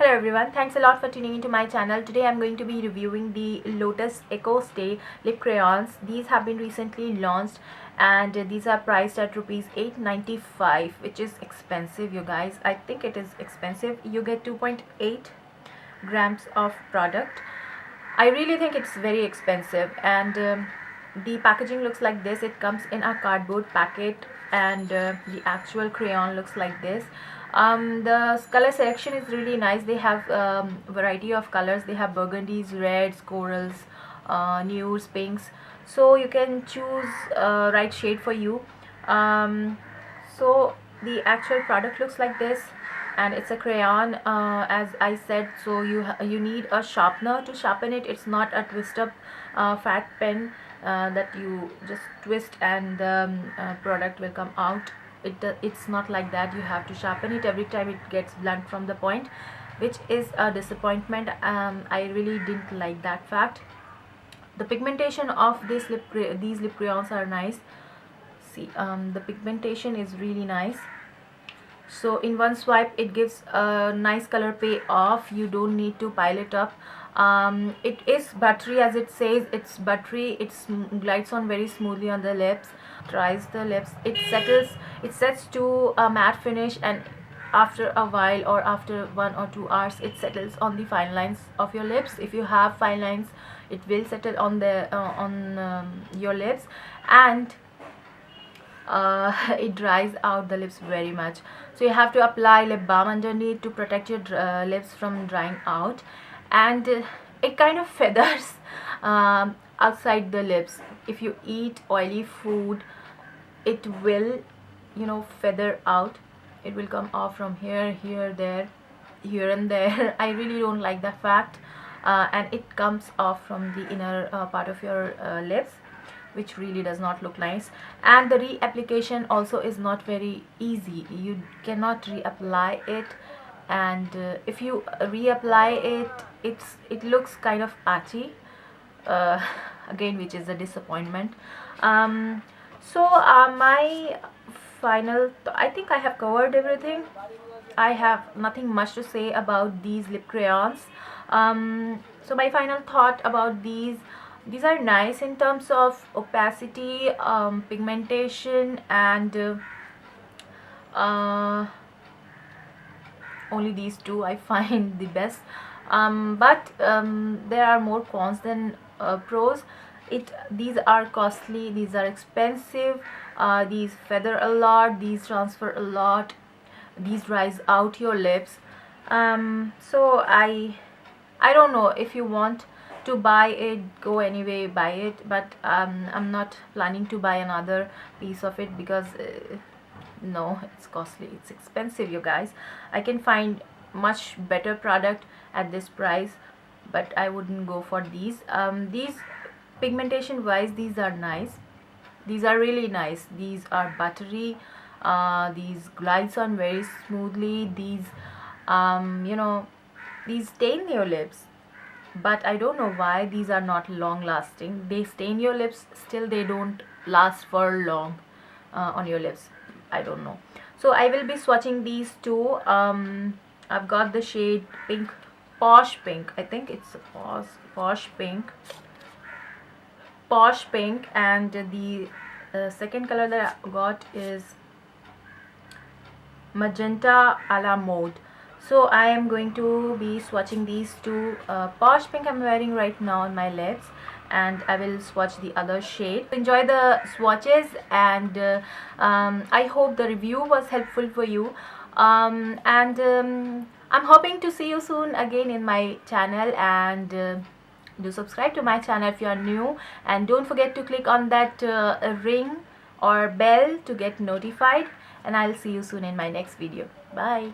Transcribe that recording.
Hello everyone, thanks a lot for tuning into my channel. Today I'm going to be reviewing the Lotus Eco Stay lip crayons. These have been recently launched and these are priced at rupees 895, which is expensive, you guys. I think it is expensive. You get 2.8 grams of product. I really think it's very expensive, and the packaging looks like this. It comes in a cardboard packet, and the actual crayon looks like this. The color selection is really nice. They have variety of colors. They have burgundies, reds, corals, nudes, pinks, so you can choose right shade for you. So the actual product looks like this, and it's a crayon, as I said. So you need a sharpener to sharpen it. It's not a twist up fat pen that you just twist and the product will come out. It's not like that. You have to sharpen it every time it gets blunt from the point, which is a disappointment. I really didn't like that fact. The pigmentation of these lip crayons are nice. See, the pigmentation is really nice. So in one swipe it gives a nice color pay off. You don't need to pile it up. It is buttery, as it says. It's buttery. It glides on very smoothly on the lips, dries the lips. It sets to a matte finish, and after a while, or after 1 or 2 hours, it settles on the fine lines of your lips. If you have fine lines, it will settle on the your lips, and it dries out the lips very much. So you have to apply lip balm underneath to protect your lips from drying out, and it kind of feathers outside the lips. If you eat oily food, it will, feather out. It will come off from here, there, here and there. I really don't like the fact. And it comes off from the inner part of your lips, which really does not look nice. And the reapplication also is not very easy. You cannot reapply it, and if you reapply it, it looks kind of patchy, again, which is a disappointment. My final I think I have covered everything. I have nothing much to say about these lip crayons. So my final thought about these are nice in terms of opacity, pigmentation, and only these two I find the best. But there are more cons than pros. These are costly, these are expensive, these feather a lot, these transfer a lot, these dries out your lips. So I don't know. If you want to buy it, go anyway, buy it, but I'm not planning to buy another piece of it, because no, it's costly, it's expensive, you guys. I can find much better product at this price, but I wouldn't go for these pigmentation wise. These are nice, these are really nice. These are buttery, these glides on very smoothly. These stain your lips, but I don't know why these are not long lasting. They stain your lips, still they don't last for long on your lips. I don't know. So I will be swatching these two. I've got the shade pink, posh pink. I think it's posh pink, and the second color that I got is magenta a la mode. So I am going to be swatching these two. Posh pink I'm wearing right now on my lips, and I will swatch the other shade. Enjoy the swatches, and I hope the review was helpful for you. I'm hoping to see you soon again in my channel, and do subscribe to my channel if you are new, and don't forget to click on that ring or bell to get notified, and I'll see you soon in my next video. Bye.